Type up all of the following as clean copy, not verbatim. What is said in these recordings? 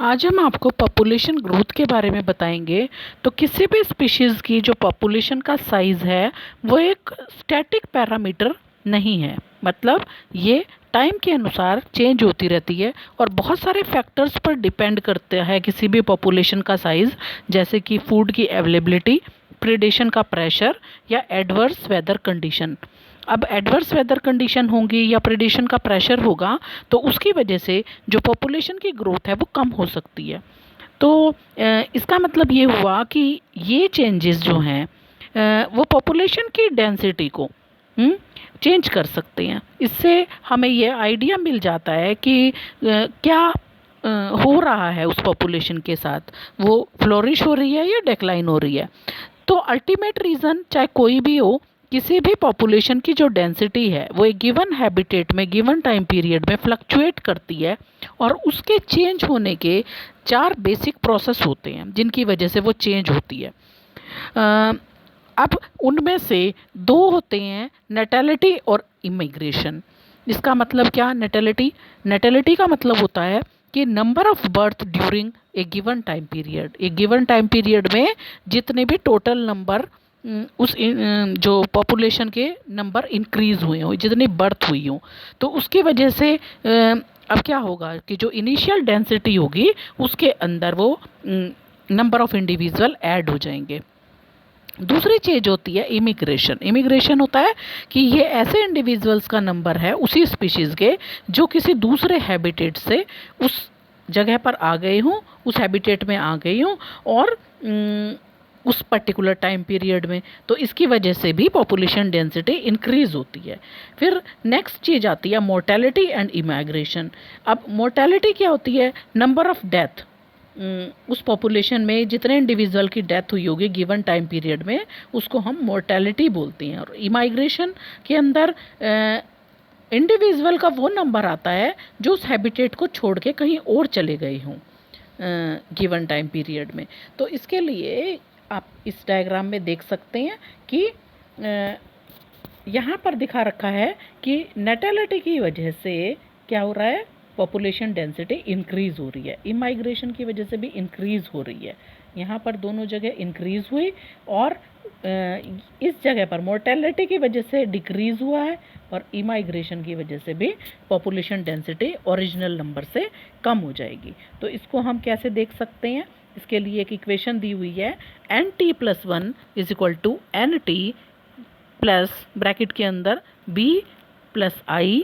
आज हम आपको पॉपुलेशन ग्रोथ के बारे में बताएंगे। तो किसी भी स्पीशीज़ की जो पॉपुलेशन का साइज़ है वो एक स्टैटिक पैरामीटर नहीं है, मतलब ये टाइम के अनुसार चेंज होती रहती है और बहुत सारे फैक्टर्स पर डिपेंड करता है किसी भी पॉपुलेशन का साइज़, जैसे कि फूड की अवेलेबिलिटी, प्रेडेशन का प्रेशर या एडवर्स वेदर कंडीशन। अब एडवर्स वेदर कंडीशन होंगी या प्रेडेशन का प्रेशर होगा तो उसकी वजह से जो पॉपुलेशन की ग्रोथ है वो कम हो सकती है। तो इसका मतलब ये हुआ कि ये चेंजेस जो हैं वो पॉपुलेशन की डेंसिटी को चेंज कर सकते हैं। इससे हमें ये आइडिया मिल जाता है कि क्या हो रहा है उस पॉपुलेशन के साथ, वो फ्लोरिश हो रही है या डिक्लाइन हो रही है। तो अल्टीमेट रीज़न चाहे कोई भी हो, किसी भी पॉपुलेशन की जो डेंसिटी है वो एक गिवन हैबिटेट में गिवन टाइम पीरियड में फ्लक्चुएट करती है और उसके चेंज होने के 4 बेसिक प्रोसेस होते हैं जिनकी वजह से वो चेंज होती है। अब उनमें से 2 होते हैं, नेटैलिटी और इमिग्रेशन। इसका मतलब क्या? नेटैलिटी का मतलब होता है कि number of birth during a given time period. एक गिवन टाइम पीरियड में जितने भी टोटल नंबर जो पॉपुलेशन के नंबर इंक्रीज हुए हों, जितनी बर्थ हुई हों, तो उसकी वजह से अब क्या होगा कि जो इनिशियल डेंसिटी होगी उसके अंदर वो नंबर ऑफ इंडिविजुअल ऐड हो जाएंगे। दूसरी चीज होती है इमिग्रेशन। इमिग्रेशन होता है कि ये ऐसे इंडिविजुअल्स का नंबर है उसी स्पीशीज़ के जो किसी दूसरे हैबिटेट से उस जगह पर आ गए हों, उस हैबिटेट में आ गई हों और उस पर्टिकुलर टाइम पीरियड में, तो इसकी वजह से भी पॉपुलेशन डेंसिटी इंक्रीज होती है। फिर नेक्स्ट चीज़ आती है मोर्टेलिटी एंड इमिग्रेशन। अब मोर्टेलिटी क्या होती है? Number of death. उस पॉपुलेशन में जितने इंडिविजुअल की डेथ हुई होगी गिवन टाइम पीरियड में उसको हम मोर्टेलिटी बोलते हैं। और इमाइग्रेशन के अंदर इंडिविजुअल का वो नंबर आता है जो उस हैबिटेट को छोड़ के कहीं और चले गए हों गिवन टाइम पीरियड में। तो इसके लिए आप इस डायग्राम में देख सकते हैं कि यहाँ पर दिखा रखा है कि नेटैलिटी की वजह से क्या हो रहा है, पॉपुलेशन डेंसिटी इंक्रीज हो रही है, इमाइग्रेशन की वजह से भी इंक्रीज हो रही है। यहाँ पर दोनों जगह इंक्रीज हुई और इस जगह पर मोर्टेलिटी की वजह से डिक्रीज हुआ है और इमाइग्रेशन की वजह से भी पॉपुलेशन डेंसिटी ओरिजिनल नंबर से कम हो जाएगी। तो इसको हम कैसे देख सकते हैं? इसके लिए एक इक्वेशन दी हुई है, NT+1 is equal to NT plus bracket के अंदर B+I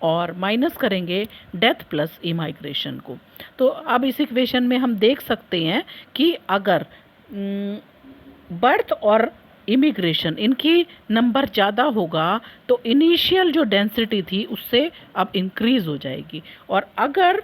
और माइनस करेंगे डेथ प्लस इमाइग्रेशन को। तो अब इस इक्वेशन में हम देख सकते हैं कि अगर बर्थ और इमिग्रेशन इनकी नंबर ज़्यादा होगा तो इनिशियल जो डेंसिटी थी उससे अब इंक्रीज हो जाएगी, और अगर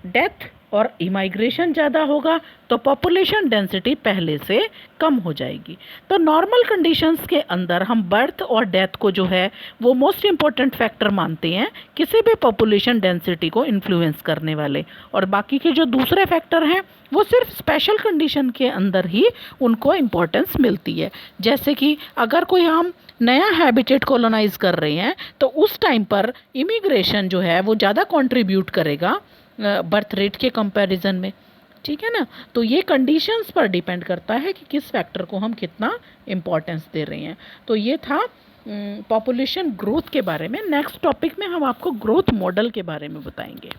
डेथ और इमाइग्रेशन ज़्यादा होगा तो पॉपुलेशन डेंसिटी पहले से कम हो जाएगी। तो नॉर्मल कंडीशंस के अंदर हम बर्थ और डेथ को जो है वो मोस्ट इम्पॉर्टेंट फैक्टर मानते हैं किसी भी पॉपुलेशन डेंसिटी को इन्फ्लुएंस करने वाले, और बाकी के जो दूसरे फैक्टर हैं वो सिर्फ स्पेशल कंडीशन के अंदर ही उनको इम्पोर्टेंस मिलती है। जैसे कि अगर कोई हम नया हैबिटेट कॉलोनाइज कर रहे हैं तो उस टाइम पर इमिग्रेशन जो है वो ज़्यादा कंट्रीब्यूट करेगा बर्थ रेट के कंपैरिजन में, ठीक है ना। तो ये कंडीशंस पर डिपेंड करता है कि किस फैक्टर को हम कितना इम्पोर्टेंस दे रहे हैं। तो ये था पॉपुलेशन ग्रोथ के बारे में। नेक्स्ट टॉपिक में हम आपको ग्रोथ मॉडल के बारे में बताएंगे।